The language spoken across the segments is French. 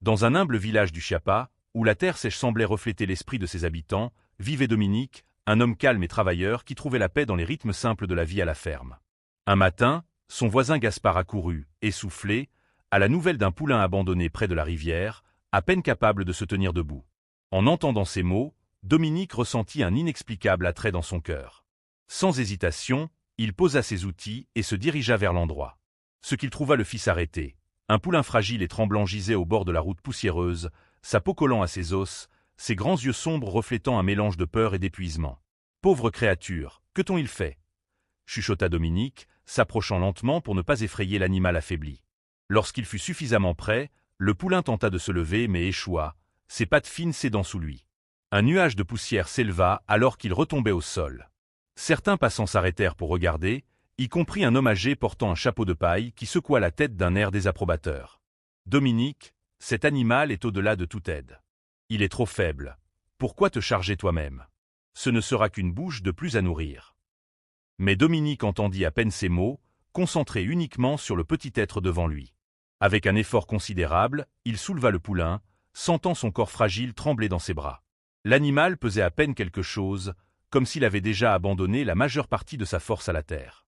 Dans un humble village du Chiapas, où la terre sèche semblait refléter l'esprit de ses habitants, vivait Dominique, un homme calme et travailleur qui trouvait la paix dans les rythmes simples de la vie à la ferme. Un matin, son voisin Gaspard accourut, essoufflé, à la nouvelle d'un poulain abandonné près de la rivière, à peine capable de se tenir debout. En entendant ces mots, Dominique ressentit un inexplicable attrait dans son cœur. Sans hésitation, il posa ses outils et se dirigea vers l'endroit. Ce qu'il trouva le fit s'arrêter. Un poulain fragile et tremblant gisait au bord de la route poussiéreuse, sa peau collant à ses os, ses grands yeux sombres reflétant un mélange de peur et d'épuisement. « Pauvre créature, que t'ont-ils fait » chuchota Dominique, s'approchant lentement pour ne pas effrayer l'animal affaibli. Lorsqu'il fut suffisamment près, le poulain tenta de se lever mais échoua, ses pattes fines cédant sous lui. Un nuage de poussière s'éleva alors qu'il retombait au sol. Certains passants s'arrêtèrent pour regarder, y compris un homme âgé portant un chapeau de paille qui secoua la tête d'un air désapprobateur. « Dominique, cet animal est au-delà de toute aide. Il est trop faible. Pourquoi te charger toi-même? Ce ne sera qu'une bouche de plus à nourrir. » Mais Dominique entendit à peine ces mots, concentré uniquement sur le petit être devant lui. Avec un effort considérable, il souleva le poulain, sentant son corps fragile trembler dans ses bras. L'animal pesait à peine quelque chose, comme s'il avait déjà abandonné la majeure partie de sa force à la terre.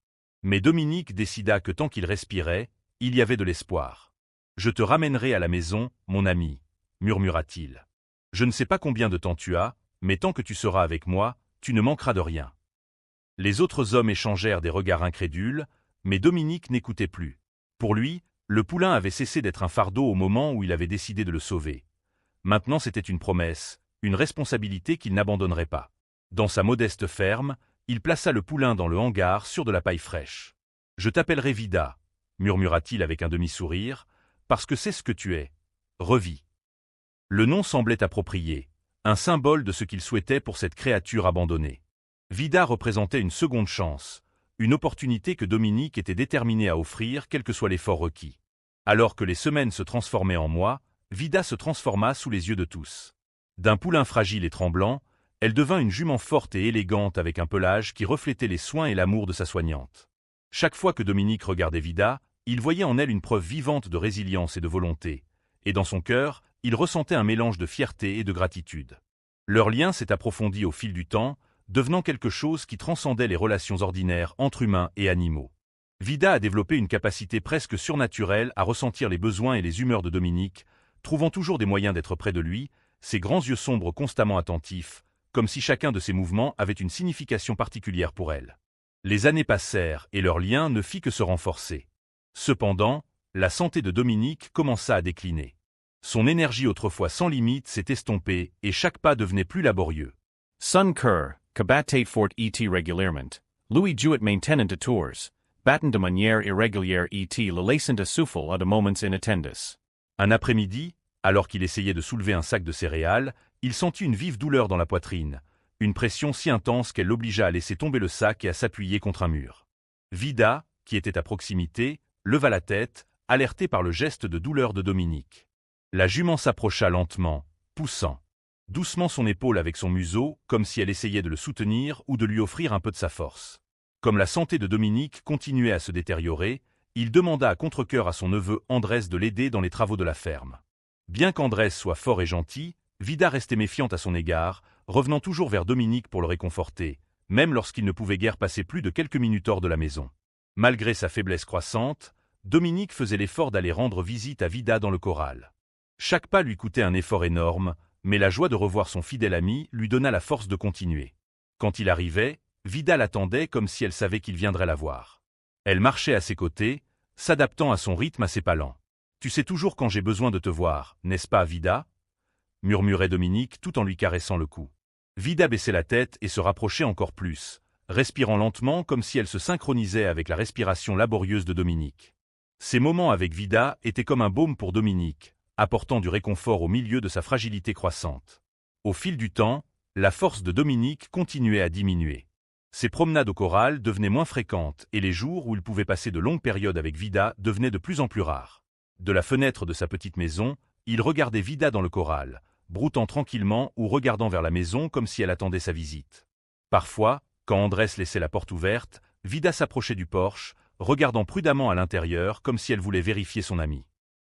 Mais Dominique décida que tant qu'il respirait, il y avait de l'espoir. « Je te ramènerai à la maison, mon ami, » murmura-t-il. « Je ne sais pas combien de temps tu as, mais tant que tu seras avec moi, tu ne manqueras de rien. » Les autres hommes échangèrent des regards incrédules, mais Dominique n'écoutait plus. Pour lui, le poulain avait cessé d'être un fardeau au moment où il avait décidé de le sauver. Maintenant c'était une promesse, une responsabilité qu'il n'abandonnerait pas. Dans sa modeste ferme, il plaça le poulain dans le hangar sur de la paille fraîche. « Je t'appellerai Vida, » murmura-t-il avec un demi-sourire, « parce que c'est ce que tu es. Revis. » Le nom semblait approprié, un symbole de ce qu'il souhaitait pour cette créature abandonnée. Vida représentait une seconde chance, une opportunité que Dominique était déterminé à offrir quel que soit l'effort requis. Alors que les semaines se transformaient en mois, Vida se transforma sous les yeux de tous. D'un poulain fragile et tremblant, elle devint une jument forte et élégante avec un pelage qui reflétait les soins et l'amour de sa soignante. Chaque fois que Dominique regardait Vida, il voyait en elle une preuve vivante de résilience et de volonté, et dans son cœur, il ressentait un mélange de fierté et de gratitude. Leur lien s'est approfondi au fil du temps, devenant quelque chose qui transcendait les relations ordinaires entre humains et animaux. Vida a développé une capacité presque surnaturelle à ressentir les besoins et les humeurs de Dominique, trouvant toujours des moyens d'être près de lui, ses grands yeux sombres constamment attentifs, comme si chacun de ses mouvements avait une signification particulière pour elle. Les années passèrent et leur lien ne fit que se renforcer. Cependant, la santé de Dominique commença à décliner. Son énergie autrefois sans limite s'est estompée et chaque pas devenait plus laborieux. Sun Kerr, Kabatate Fort et régulièrement, Louis Jouet maintenant de tours, batten de manière irrégulière et le laissant à souffle à de moments inattendus. Un après-midi, alors qu'il essayait de soulever un sac de céréales, il sentit une vive douleur dans la poitrine, une pression si intense qu'elle l'obligea à laisser tomber le sac et à s'appuyer contre un mur. Vida, qui était à proximité, leva la tête, alertée par le geste de douleur de Dominique. La jument s'approcha lentement, poussant doucement son épaule avec son museau, comme si elle essayait de le soutenir ou de lui offrir un peu de sa force. Comme la santé de Dominique continuait à se détériorer, il demanda à contre-cœur à son neveu Andrés de l'aider dans les travaux de la ferme. Bien qu'Andrés soit fort et gentil, Vida restait méfiante à son égard, revenant toujours vers Dominique pour le réconforter, même lorsqu'il ne pouvait guère passer plus de quelques minutes hors de la maison. Malgré sa faiblesse croissante, Dominique faisait l'effort d'aller rendre visite à Vida dans le corral. Chaque pas lui coûtait un effort énorme, mais la joie de revoir son fidèle ami lui donna la force de continuer. Quand il arrivait, Vida l'attendait comme si elle savait qu'il viendrait la voir. Elle marchait à ses côtés, s'adaptant à son rythme assez lent. « Tu sais toujours quand j'ai besoin de te voir, n'est-ce pas, Vida ?» murmurait Dominique tout en lui caressant le cou. Vida baissait la tête et se rapprochait encore plus, respirant lentement comme si elle se synchronisait avec la respiration laborieuse de Dominique. Ces moments avec Vida étaient comme un baume pour Dominique, apportant du réconfort au milieu de sa fragilité croissante. Au fil du temps, la force de Dominique continuait à diminuer. Ses promenades au corral devenaient moins fréquentes et les jours où il pouvait passer de longues périodes avec Vida devenaient de plus en plus rares. De la fenêtre de sa petite maison, il regardait Vida dans le corral, broutant tranquillement ou regardant vers la maison comme si elle attendait sa visite. Parfois, quand Andrés laissait la porte ouverte, Vida s'approchait du porche, regardant prudemment à l'intérieur comme si elle voulait vérifier son ami.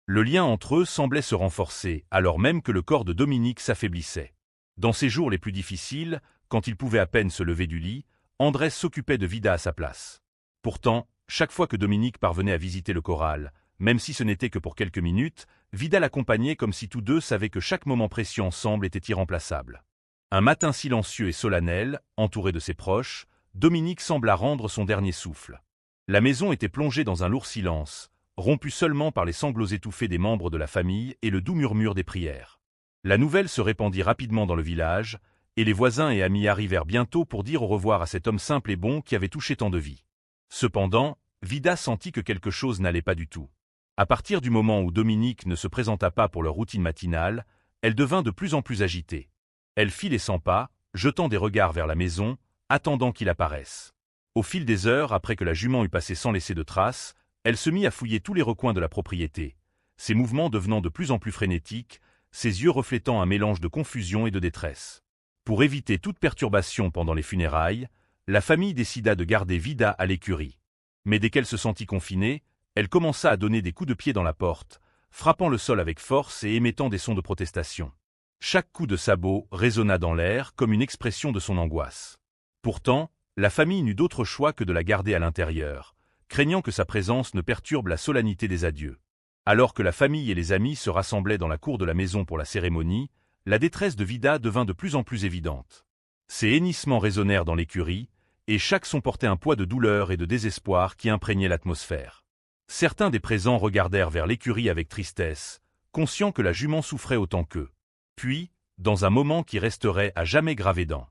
Le lien entre eux semblait se renforcer, alors même que le corps de Dominique s'affaiblissait. Dans ses jours les plus difficiles, quand il pouvait à peine se lever du lit, Andrés s'occupait de Vida à sa place. Pourtant, chaque fois que Dominique parvenait à visiter le corral, même si ce n'était que pour quelques minutes, Vida l'accompagnait comme si tous deux savaient que chaque moment précieux ensemble était irremplaçable. Un matin silencieux et solennel, entouré de ses proches, Dominique sembla rendre son dernier souffle. La maison était plongée dans un lourd silence, rompu seulement par les sanglots étouffés des membres de la famille et le doux murmure des prières. La nouvelle se répandit rapidement dans le village, et les voisins et amis arrivèrent bientôt pour dire au revoir à cet homme simple et bon qui avait touché tant de vies. Cependant, Vida sentit que quelque chose n'allait pas du tout. À partir du moment où Dominique ne se présenta pas pour leur routine matinale, elle devint de plus en plus agitée. Elle fit les 100 pas, jetant des regards vers la maison, attendant qu'il apparaisse. Au fil des heures, après que la jument eut passé sans laisser de traces, elle se mit à fouiller tous les recoins de la propriété, ses mouvements devenant de plus en plus frénétiques, ses yeux reflétant un mélange de confusion et de détresse. Pour éviter toute perturbation pendant les funérailles, la famille décida de garder Vida à l'écurie. Mais dès qu'elle se sentit confinée, elle commença à donner des coups de pied dans la porte, frappant le sol avec force et émettant des sons de protestation. Chaque coup de sabot résonna dans l'air comme une expression de son angoisse. Pourtant, la famille n'eut d'autre choix que de la garder à l'intérieur, craignant que sa présence ne perturbe la solennité des adieux. Alors que la famille et les amis se rassemblaient dans la cour de la maison pour la cérémonie, la détresse de Vida devint de plus en plus évidente. Ses hennissements résonnèrent dans l'écurie, et chaque son portait un poids de douleur et de désespoir qui imprégnait l'atmosphère. Certains des présents regardèrent vers l'écurie avec tristesse, conscients que la jument souffrait autant qu'eux. Puis, dans un moment qui resterait à jamais gravé dans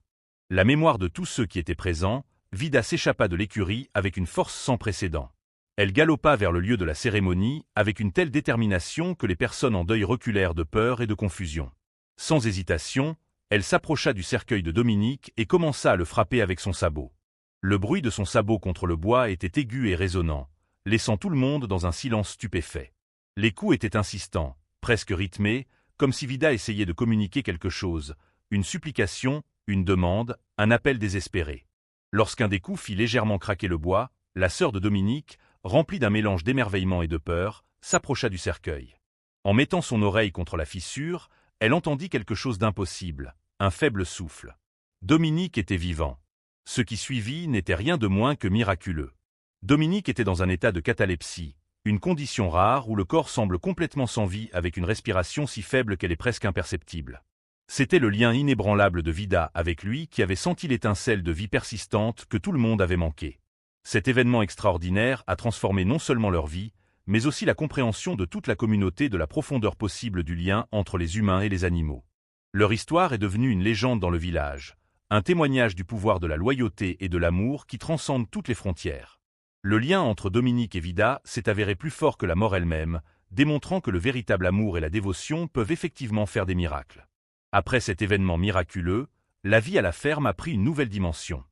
la mémoire de tous ceux qui étaient présents, Vida s'échappa de l'écurie avec une force sans précédent. Elle galopa vers le lieu de la cérémonie avec une telle détermination que les personnes en deuil reculèrent de peur et de confusion. Sans hésitation, elle s'approcha du cercueil de Dominique et commença à le frapper avec son sabot. Le bruit de son sabot contre le bois était aigu et résonnant, laissant tout le monde dans un silence stupéfait. Les coups étaient insistants, presque rythmés, comme si Vida essayait de communiquer quelque chose, une supplication, une demande, un appel désespéré. Lorsqu'un des coups fit légèrement craquer le bois, la sœur de Dominique, remplie d'un mélange d'émerveillement et de peur, s'approcha du cercueil. En mettant son oreille contre la fissure, elle entendit quelque chose d'impossible, un faible souffle. Dominique était vivant. Ce qui suivit n'était rien de moins que miraculeux. Dominique était dans un état de catalepsie, une condition rare où le corps semble complètement sans vie avec une respiration si faible qu'elle est presque imperceptible. C'était le lien inébranlable de Vida avec lui qui avait senti l'étincelle de vie persistante que tout le monde avait manqué. Cet événement extraordinaire a transformé non seulement leur vie, mais aussi la compréhension de toute la communauté de la profondeur possible du lien entre les humains et les animaux. Leur histoire est devenue une légende dans le village, un témoignage du pouvoir de la loyauté et de l'amour qui transcendent toutes les frontières. Le lien entre Dominique et Vida s'est avéré plus fort que la mort elle-même, démontrant que le véritable amour et la dévotion peuvent effectivement faire des miracles. Après cet événement miraculeux, la vie à la ferme a pris une nouvelle dimension.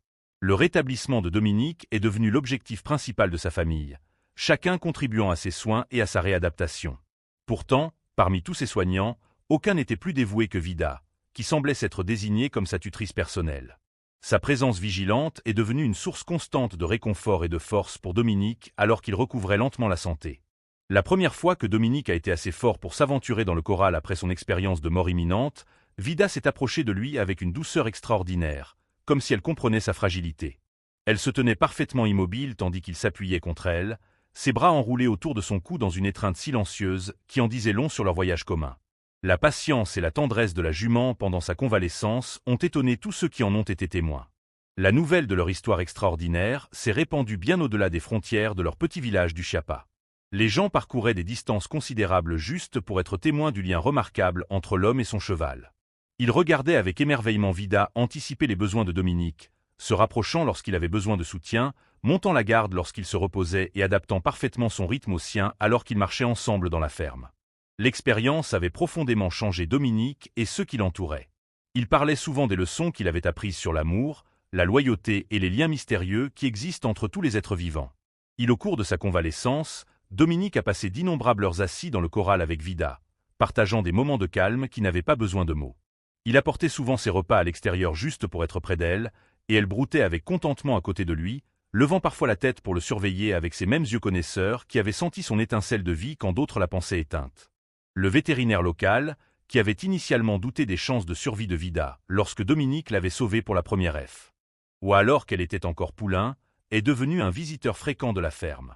Le rétablissement de Dominique est devenu l'objectif principal de sa famille, chacun contribuant à ses soins et à sa réadaptation. Pourtant, parmi tous ses soignants, aucun n'était plus dévoué que Vida, qui semblait s'être désignée comme sa tutrice personnelle. Sa présence vigilante est devenue une source constante de réconfort et de force pour Dominique alors qu'il recouvrait lentement la santé. La première fois que Dominique a été assez fort pour s'aventurer dans le corral après son expérience de mort imminente, Vida s'est approchée de lui avec une douceur extraordinaire, comme si elle comprenait sa fragilité. Elle se tenait parfaitement immobile tandis qu'il s'appuyait contre elle, ses bras enroulés autour de son cou dans une étreinte silencieuse qui en disait long sur leur voyage commun. La patience et la tendresse de la jument pendant sa convalescence ont étonné tous ceux qui en ont été témoins. La nouvelle de leur histoire extraordinaire s'est répandue bien au-delà des frontières de leur petit village du Chiapas. Les gens parcouraient des distances considérables juste pour être témoins du lien remarquable entre l'homme et son cheval. Ils regardaient avec émerveillement Vida anticiper les besoins de Dominique, se rapprochant lorsqu'il avait besoin de soutien, montant la garde lorsqu'il se reposait et adaptant parfaitement son rythme au sien alors qu'ils marchaient ensemble dans la ferme. L'expérience avait profondément changé Dominique et ceux qui l'entouraient. Il parlait souvent des leçons qu'il avait apprises sur l'amour, la loyauté et les liens mystérieux qui existent entre tous les êtres vivants. Au cours de sa convalescence, Dominique a passé d'innombrables heures assis dans le corral avec Vida, partageant des moments de calme qui n'avaient pas besoin de mots. Il apportait souvent ses repas à l'extérieur juste pour être près d'elle, et elle broutait avec contentement à côté de lui, levant parfois la tête pour le surveiller avec ses mêmes yeux connaisseurs qui avaient senti son étincelle de vie quand d'autres la pensaient éteinte. Le vétérinaire local, qui avait initialement douté des chances de survie de Vida lorsque Dominique l'avait sauvée pour la première F, ou alors qu'elle était encore poulain, est devenu un visiteur fréquent de la ferme.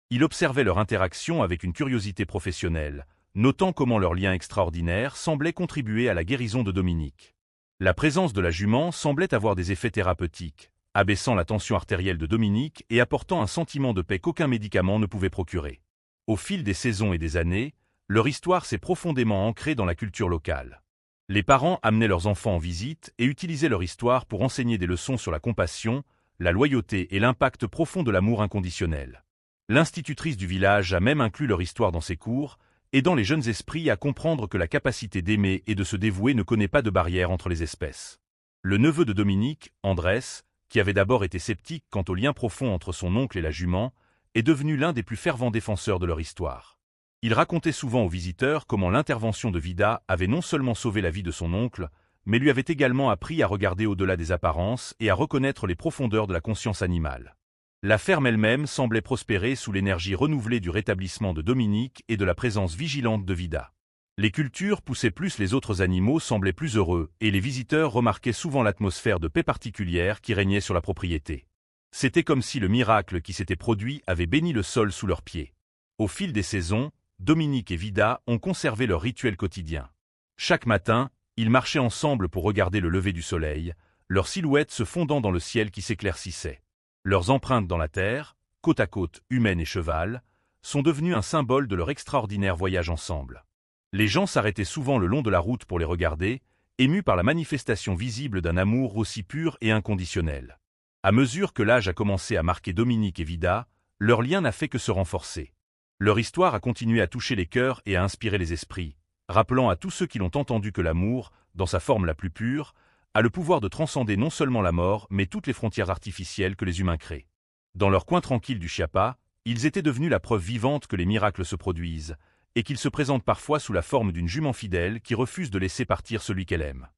Il observait leur interaction avec une curiosité professionnelle, notant comment leur lien extraordinaire semblait contribuer à la guérison de Dominique. La présence de la jument semblait avoir des effets thérapeutiques, abaissant la tension artérielle de Dominique et apportant un sentiment de paix qu'aucun médicament ne pouvait procurer. Au fil des saisons et des années, leur histoire s'est profondément ancrée dans la culture locale. Les parents amenaient leurs enfants en visite et utilisaient leur histoire pour enseigner des leçons sur la compassion, la loyauté et l'impact profond de l'amour inconditionnel. L'institutrice du village a même inclus leur histoire dans ses cours, aidant les jeunes esprits à comprendre que la capacité d'aimer et de se dévouer ne connaît pas de barrière entre les espèces. Le neveu de Dominique, Andrés, qui avait d'abord été sceptique quant au lien profond entre son oncle et la jument, est devenu l'un des plus fervents défenseurs de leur histoire. Il racontait souvent aux visiteurs comment l'intervention de Vida avait non seulement sauvé la vie de son oncle, mais lui avait également appris à regarder au-delà des apparences et à reconnaître les profondeurs de la conscience animale. La ferme elle-même semblait prospérer sous l'énergie renouvelée du rétablissement de Dominique et de la présence vigilante de Vida. Les cultures poussaient plus, les autres animaux semblaient plus heureux, et les visiteurs remarquaient souvent l'atmosphère de paix particulière qui régnait sur la propriété. C'était comme si le miracle qui s'était produit avait béni le sol sous leurs pieds. Au fil des saisons, Dominique et Vida ont conservé leur rituel quotidien. Chaque matin, ils marchaient ensemble pour regarder le lever du soleil, leurs silhouettes se fondant dans le ciel qui s'éclaircissait. Leurs empreintes dans la terre, côte à côte, humaine et cheval, sont devenues un symbole de leur extraordinaire voyage ensemble. Les gens s'arrêtaient souvent le long de la route pour les regarder, émus par la manifestation visible d'un amour aussi pur et inconditionnel. À mesure que l'âge a commencé à marquer Dominique et Vida, leur lien n'a fait que se renforcer. Leur histoire a continué à toucher les cœurs et à inspirer les esprits, rappelant à tous ceux qui l'ont entendu que l'amour, dans sa forme la plus pure, a le pouvoir de transcender non seulement la mort, mais toutes les frontières artificielles que les humains créent. Dans leur coin tranquille du Chiapas, ils étaient devenus la preuve vivante que les miracles se produisent, et qu'ils se présentent parfois sous la forme d'une jument fidèle qui refuse de laisser partir celui qu'elle aime.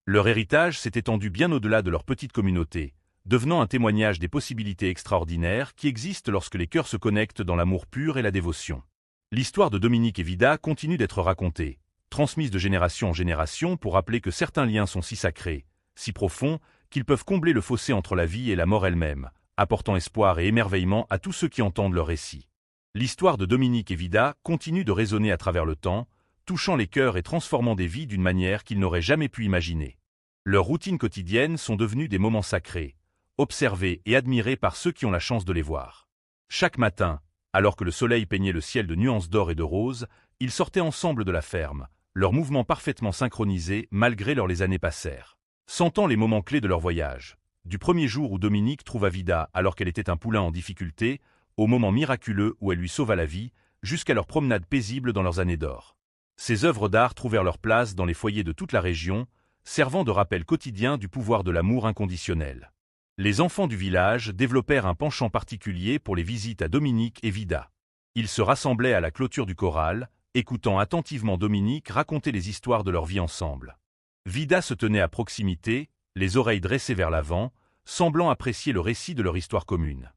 Leur héritage s'est étendu bien au-delà de leur petite communauté, devenant un témoignage des possibilités extraordinaires qui existent lorsque les cœurs se connectent dans l'amour pur et la dévotion. L'histoire de Dominique et Vida continue d'être racontée, transmise de génération en génération pour rappeler que certains liens sont si sacrés, si profonds, qu'ils peuvent combler le fossé entre la vie et la mort elle-même, apportant espoir et émerveillement à tous ceux qui entendent leur récit. L'histoire de Dominique et Vida continue de résonner à travers le temps, touchant les cœurs et transformant des vies d'une manière qu'ils n'auraient jamais pu imaginer. Leurs routines quotidiennes sont devenues des moments sacrés, observés et admirés par ceux qui ont la chance de les voir. Chaque matin, alors que le soleil peignait le ciel de nuances d'or et de rose, ils sortaient ensemble de la ferme, leurs mouvements parfaitement synchronisés malgré les années passèrent. Sentant les moments clés de leur voyage, du premier jour où Dominique trouva Vida alors qu'elle était un poulain en difficulté, au moment miraculeux où elle lui sauva la vie, jusqu'à leur promenade paisible dans leurs années d'or. Ces œuvres d'art trouvèrent leur place dans les foyers de toute la région, servant de rappel quotidien du pouvoir de l'amour inconditionnel. Les enfants du village développèrent un penchant particulier pour les visites à Dominique et Vida. Ils se rassemblaient à la clôture du corral, écoutant attentivement Dominique raconter les histoires de leur vie ensemble. Vida se tenait à proximité, les oreilles dressées vers l'avant, semblant apprécier le récit de leur histoire commune.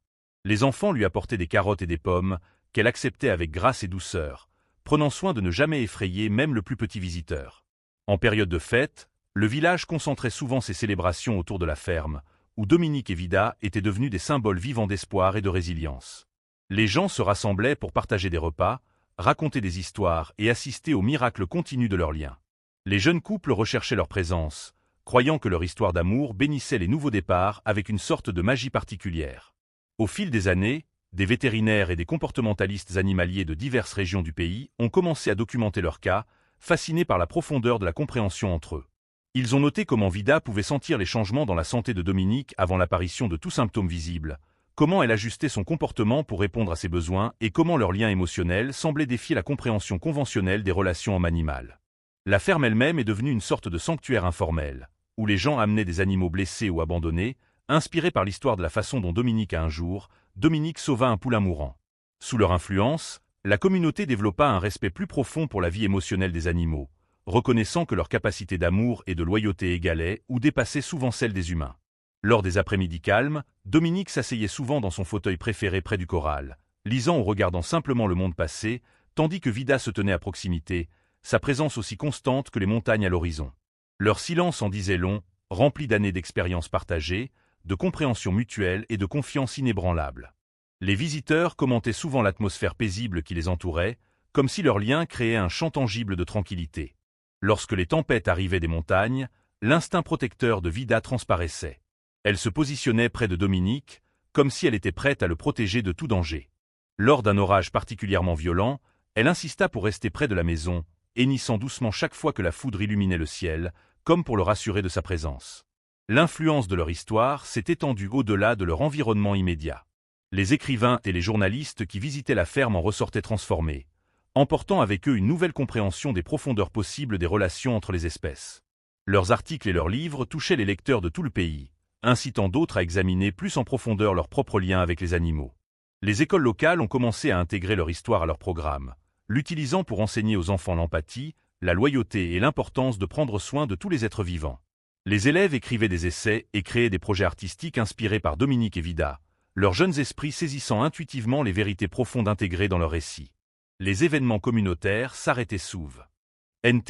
Les enfants lui apportaient des carottes et des pommes, qu'elle acceptait avec grâce et douceur, prenant soin de ne jamais effrayer même le plus petit visiteur. En période de fête, le village concentrait souvent ses célébrations autour de la ferme, où Dominique et Vida étaient devenus des symboles vivants d'espoir et de résilience. Les gens se rassemblaient pour partager des repas, raconter des histoires et assister aux miracles continus de leurs liens. Les jeunes couples recherchaient leur présence, croyant que leur histoire d'amour bénissait les nouveaux départs avec une sorte de magie particulière. Au fil des années, des vétérinaires et des comportementalistes animaliers de diverses régions du pays ont commencé à documenter leurs cas, fascinés par la profondeur de la compréhension entre eux. Ils ont noté comment Vida pouvait sentir les changements dans la santé de Dominique avant l'apparition de tout symptôme visible, comment elle ajustait son comportement pour répondre à ses besoins et comment leur lien émotionnel semblait défier la compréhension conventionnelle des relations homme-animal. La ferme elle-même est devenue une sorte de sanctuaire informel, où les gens amenaient des animaux blessés ou abandonnés, inspirés par l'histoire de la façon dont Dominique sauva un poulain mourant. Sous leur influence, la communauté développa un respect plus profond pour la vie émotionnelle des animaux, reconnaissant que leur capacité d'amour et de loyauté égalait ou dépassaient souvent celle des humains. Lors des après-midi calmes, Dominique s'asseyait souvent dans son fauteuil préféré près du corral, lisant ou regardant simplement le monde passer, tandis que Vida se tenait à proximité, sa présence aussi constante que les montagnes à l'horizon. Leur silence en disait long, rempli d'années d'expériences partagées, de compréhension mutuelle et de confiance inébranlable. Les visiteurs commentaient souvent l'atmosphère paisible qui les entourait, comme si leur lien créait un champ tangible de tranquillité. Lorsque les tempêtes arrivaient des montagnes, l'instinct protecteur de Vida transparaissait. Elle se positionnait près de Dominique, comme si elle était prête à le protéger de tout danger. Lors d'un orage particulièrement violent, elle insista pour rester près de la maison, hennissant doucement chaque fois que la foudre illuminait le ciel, comme pour le rassurer de sa présence. L'influence de leur histoire s'est étendue au-delà de leur environnement immédiat. Les écrivains et les journalistes qui visitaient la ferme en ressortaient transformés, emportant avec eux une nouvelle compréhension des profondeurs possibles des relations entre les espèces. Leurs articles et leurs livres touchaient les lecteurs de tout le pays, incitant d'autres à examiner plus en profondeur leurs propres liens avec les animaux. Les écoles locales ont commencé à intégrer leur histoire à leur programme, l'utilisant pour enseigner aux enfants l'empathie, la loyauté et l'importance de prendre soin de tous les êtres vivants. Les élèves écrivaient des essais et créaient des projets artistiques inspirés par Dominique et Vida, leurs jeunes esprits saisissant intuitivement les vérités profondes intégrées dans leurs récits. Les événements communautaires s'arrêtaient souvent.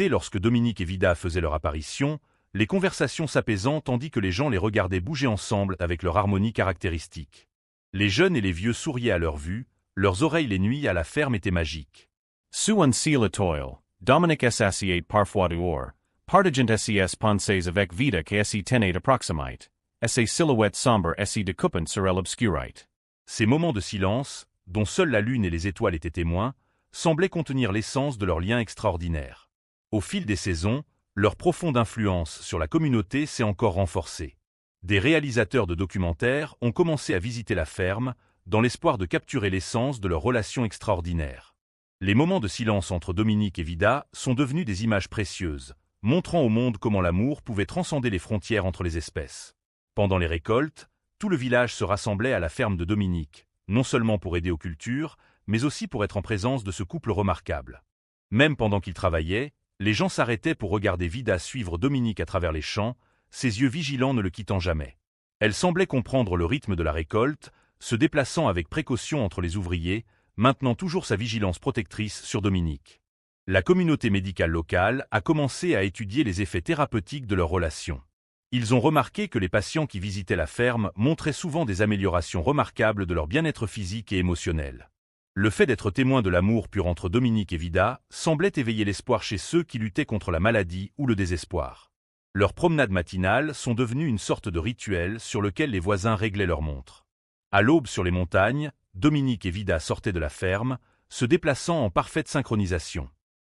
Lorsque Dominique et Vida faisaient leur apparition, les conversations s'apaisant tandis que les gens les regardaient bouger ensemble avec leur harmonie caractéristique. Les jeunes et les vieux souriaient à leur vue, leurs oreilles les nuits à la ferme étaient magiques. Suan sila toil, Dominic associate parfois dehors, partigent ses pensées avec Vida que se tenait approximate, ses silhouettes sombres se découpent sur l'obscurite. Ces moments de silence, dont seule la lune et les étoiles étaient témoins, semblaient contenir l'essence de leur lien extraordinaire. Au fil des saisons, leur profonde influence sur la communauté s'est encore renforcée. Des réalisateurs de documentaires ont commencé à visiter la ferme, dans l'espoir de capturer l'essence de leur relation extraordinaire. Les moments de silence entre Dominique et Vida sont devenus des images précieuses, montrant au monde comment l'amour pouvait transcender les frontières entre les espèces. Pendant les récoltes, tout le village se rassemblait à la ferme de Dominique, non seulement pour aider aux cultures, mais aussi pour être en présence de ce couple remarquable. Même pendant qu'ils travaillaient, les gens s'arrêtaient pour regarder Vida suivre Dominique à travers les champs, ses yeux vigilants ne le quittant jamais. Elle semblait comprendre le rythme de la récolte, se déplaçant avec précaution entre les ouvriers, maintenant toujours sa vigilance protectrice sur Dominique. La communauté médicale locale a commencé à étudier les effets thérapeutiques de leur relation. Ils ont remarqué que les patients qui visitaient la ferme montraient souvent des améliorations remarquables de leur bien-être physique et émotionnel. Le fait d'être témoin de l'amour pur entre Dominique et Vida semblait éveiller l'espoir chez ceux qui luttaient contre la maladie ou le désespoir. Leurs promenades matinales sont devenues une sorte de rituel sur lequel les voisins réglaient leurs montres. À l'aube sur les montagnes, Dominique et Vida sortaient de la ferme, se déplaçant en parfaite synchronisation.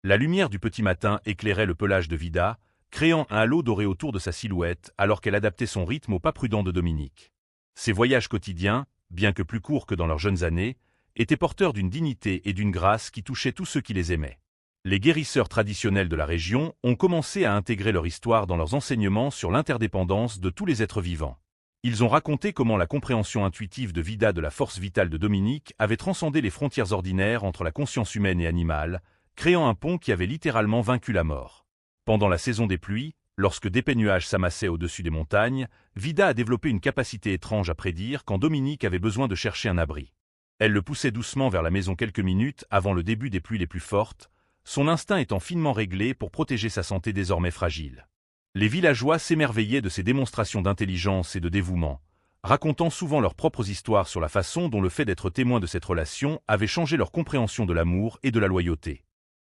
La lumière du petit matin éclairait le pelage de Vida, créant un halo doré autour de sa silhouette alors qu'elle adaptait son rythme au pas prudent de Dominique. Ces voyages quotidiens, bien que plus courts que dans leurs jeunes années, étaient porteurs d'une dignité et d'une grâce qui touchaient tous ceux qui les aimaient. Les guérisseurs traditionnels de la région ont commencé à intégrer leur histoire dans leurs enseignements sur l'interdépendance de tous les êtres vivants. Ils ont raconté comment la compréhension intuitive de Vida de la force vitale de Dominique avait transcendé les frontières ordinaires entre la conscience humaine et animale, créant un pont qui avait littéralement vaincu la mort. Pendant la saison des pluies, lorsque d'épais nuages s'amassaient au-dessus des montagnes, Vida a développé une capacité étrange à prédire quand Dominique avait besoin de chercher un abri. Elle le poussait doucement vers la maison quelques minutes avant le début des pluies les plus fortes, son instinct étant finement réglé pour protéger sa santé désormais fragile. Les villageois s'émerveillaient de ces démonstrations d'intelligence et de dévouement, racontant souvent leurs propres histoires sur la façon dont le fait d'être témoin de cette relation avait changé leur compréhension de l'amour et de la loyauté.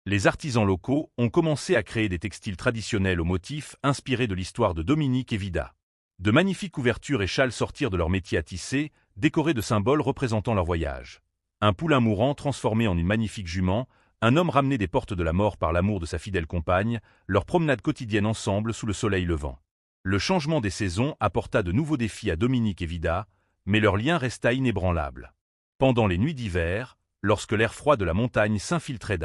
Les artisans locaux ont commencé à créer des textiles traditionnels aux motifs inspirés de l'histoire de Dominique et Vida. De magnifiques couvertures et châles sortirent de leur métier à tisser, décorés de symboles représentant leur voyage. Un poulain mourant transformé en une magnifique jument, un homme ramené des portes de la mort par l'amour de sa fidèle compagne, leur promenade quotidienne ensemble sous le soleil levant. Le changement des saisons apporta de nouveaux défis à Dominique et Vida, mais leur lien resta inébranlable. Pendant les nuits d'hiver, lorsque l'air froid de la montagne s'infiltrait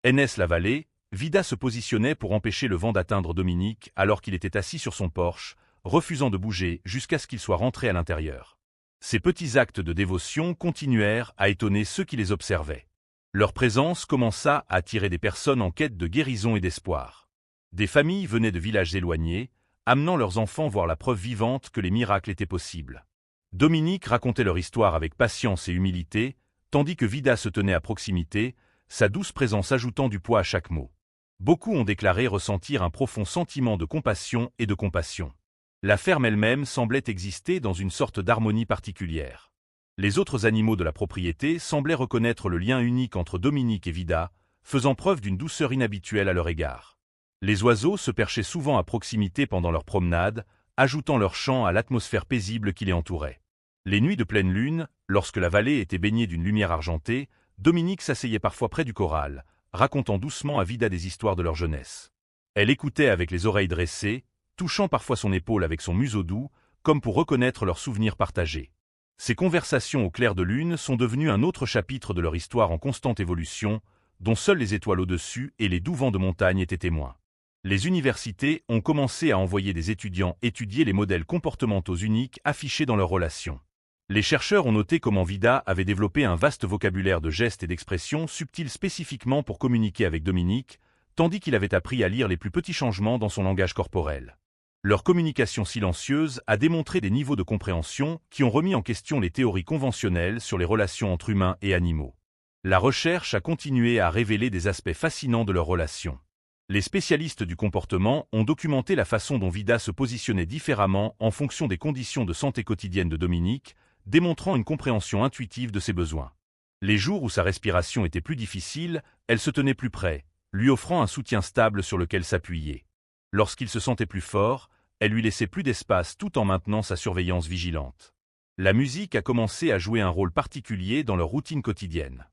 la vallée, Vida se positionnait pour empêcher le vent d'atteindre Dominique alors qu'il était assis sur son porche, refusant de bouger jusqu'à ce qu'il soit rentré à l'intérieur. Ces petits actes de dévotion continuèrent à étonner ceux qui les observaient. Leur présence commença à attirer des personnes en quête de guérison et d'espoir. Des familles venaient de villages éloignés, amenant leurs enfants voir la preuve vivante que les miracles étaient possibles. Dominique racontait leur histoire avec patience et humilité, tandis que Vida se tenait à proximité, sa douce présence ajoutant du poids à chaque mot. Beaucoup ont déclaré ressentir un profond sentiment de compassion et de compassion. La ferme elle-même semblait exister dans une sorte d'harmonie particulière. Les autres animaux de la propriété semblaient reconnaître le lien unique entre Dominique et Vida, faisant preuve d'une douceur inhabituelle à leur égard. Les oiseaux se perchaient souvent à proximité pendant leur promenade, ajoutant leur chant à l'atmosphère paisible qui les entourait. Les nuits de pleine lune, lorsque la vallée était baignée d'une lumière argentée, Dominique s'asseyait parfois près du corral, racontant doucement à Vida des histoires de leur jeunesse. Elle écoutait avec les oreilles dressées, touchant parfois son épaule avec son museau doux, comme pour reconnaître leurs souvenirs partagés. Ces conversations au clair de lune sont devenues un autre chapitre de leur histoire en constante évolution, dont seules les étoiles au-dessus et les doux vents de montagne étaient témoins. Les universités ont commencé à envoyer des étudiants étudier les modèles comportementaux uniques affichés dans leurs relations. Les chercheurs ont noté comment Vida avait développé un vaste vocabulaire de gestes et d'expressions subtils spécifiquement pour communiquer avec Dominique, tandis qu'il avait appris à lire les plus petits changements dans son langage corporel. Leur communication silencieuse a démontré des niveaux de compréhension qui ont remis en question les théories conventionnelles sur les relations entre humains et animaux. La recherche a continué à révéler des aspects fascinants de leurs relations. Les spécialistes du comportement ont documenté la façon dont Vida se positionnait différemment en fonction des conditions de santé quotidiennes de Dominique, démontrant une compréhension intuitive de ses besoins. Les jours où sa respiration était plus difficile, elle se tenait plus près, lui offrant un soutien stable sur lequel s'appuyer. Lorsqu'il se sentait plus fort, elle lui laissait plus d'espace tout en maintenant sa surveillance vigilante. La musique a commencé à jouer un rôle particulier dans leur routine quotidienne.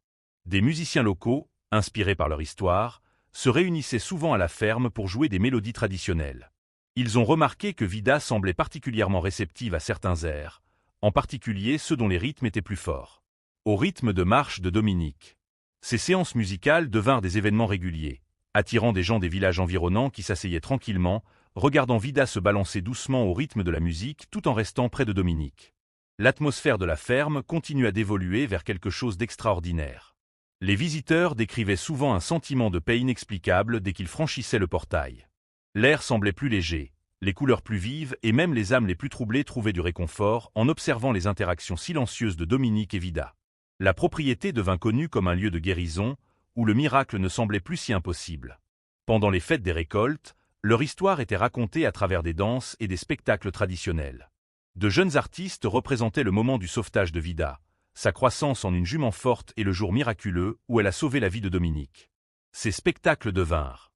Des musiciens locaux, inspirés par leur histoire, se réunissaient souvent à la ferme pour jouer des mélodies traditionnelles. Ils ont remarqué que Vida semblait particulièrement réceptive à certains airs, en particulier ceux dont les rythmes étaient plus forts. Au rythme de marche de Dominique. Ces séances musicales devinrent des événements réguliers, attirant des gens des villages environnants qui s'asseyaient tranquillement, regardant Vida se balancer doucement au rythme de la musique tout en restant près de Dominique. L'atmosphère de la ferme continua d'évoluer vers quelque chose d'extraordinaire. Les visiteurs décrivaient souvent un sentiment de paix inexplicable dès qu'ils franchissaient le portail. L'air semblait plus léger, les couleurs plus vives et même les âmes les plus troublées trouvaient du réconfort en observant les interactions silencieuses de Dominique et Vida. La propriété devint connue comme un lieu de guérison, où le miracle ne semblait plus si impossible. Pendant les fêtes des récoltes, leur histoire était racontée à travers des danses et des spectacles traditionnels. De jeunes artistes représentaient le moment du sauvetage de Vida, sa croissance en une jument forte et le jour miraculeux où elle a sauvé la vie de Dominique. Ces spectacles devinrent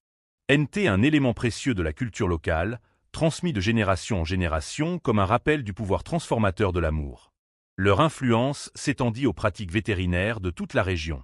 un élément précieux de la culture locale, transmis de génération en génération comme un rappel du pouvoir transformateur de l'amour. Leur influence s'étendit aux pratiques vétérinaires de toute la région.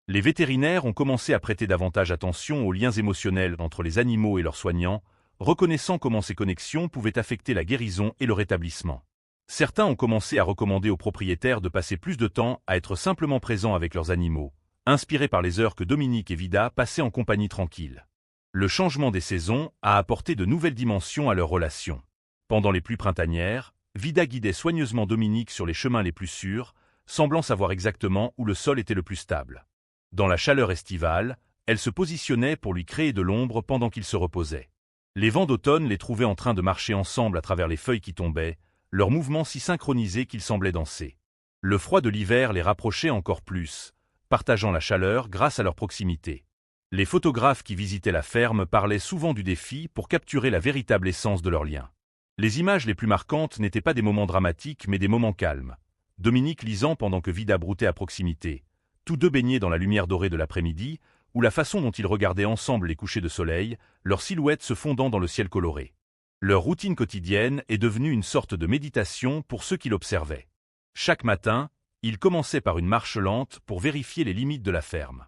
Les vétérinaires ont commencé à prêter davantage attention aux liens émotionnels entre les animaux et leurs soignants, reconnaissant comment ces connexions pouvaient affecter la guérison et le rétablissement. Certains ont commencé à recommander aux propriétaires de passer plus de temps à être simplement présents avec leurs animaux, inspirés par les heures que Dominique et Vida passaient en compagnie tranquille. Le changement des saisons a apporté de nouvelles dimensions à leur relation. Pendant les pluies printanières, Vida guidait soigneusement Dominique sur les chemins les plus sûrs, semblant savoir exactement où le sol était le plus stable. Dans la chaleur estivale, elle se positionnait pour lui créer de l'ombre pendant qu'il se reposait. Les vents d'automne les trouvaient en train de marcher ensemble à travers les feuilles qui tombaient, leurs mouvements si synchronisés qu'ils semblaient danser. Le froid de l'hiver les rapprochait encore plus, partageant la chaleur grâce à leur proximité. Les photographes qui visitaient la ferme parlaient souvent du défi pour capturer la véritable essence de leur lien. Les images les plus marquantes n'étaient pas des moments dramatiques mais des moments calmes. Dominique lisant pendant que Vida broutait à proximité, tous deux baignés dans la lumière dorée de l'après-midi, ou la façon dont ils regardaient ensemble les couchers de soleil, leurs silhouettes se fondant dans le ciel coloré. Leur routine quotidienne est devenue une sorte de méditation pour ceux qui l'observaient. Chaque matin, ils commençaient par une marche lente pour vérifier les limites de la ferme.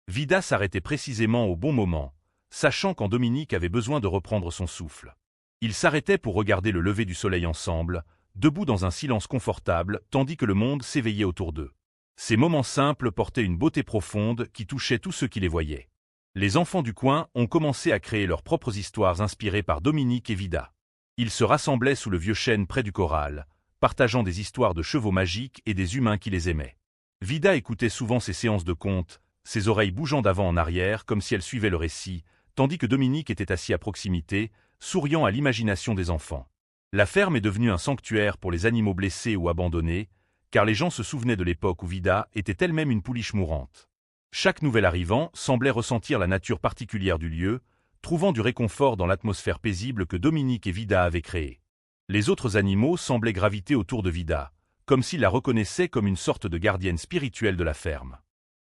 Vida s'arrêtait précisément au bon moment, sachant quand Dominique avait besoin de reprendre son souffle. Ils s'arrêtaient pour regarder le lever du soleil ensemble, debout dans un silence confortable tandis que le monde s'éveillait autour d'eux. Ces moments simples portaient une beauté profonde qui touchait tous ceux qui les voyaient. Les enfants du coin ont commencé à créer leurs propres histoires inspirées par Dominique et Vida. Ils se rassemblaient sous le vieux chêne près du corral, partageant des histoires de chevaux magiques et des humains qui les aimaient. Vida écoutait souvent ces séances de contes, ses oreilles bougeant d'avant en arrière comme si elle suivait le récit, tandis que Dominique était assis à proximité, souriant à l'imagination des enfants. La ferme est devenue un sanctuaire pour les animaux blessés ou abandonnés, car les gens se souvenaient de l'époque où Vida était elle-même une pouliche mourante. Chaque nouvel arrivant semblait ressentir la nature particulière du lieu, trouvant du réconfort dans l'atmosphère paisible que Dominique et Vida avaient créée. Les autres animaux semblaient graviter autour de Vida, comme s'ils la reconnaissaient comme une sorte de gardienne spirituelle de la ferme.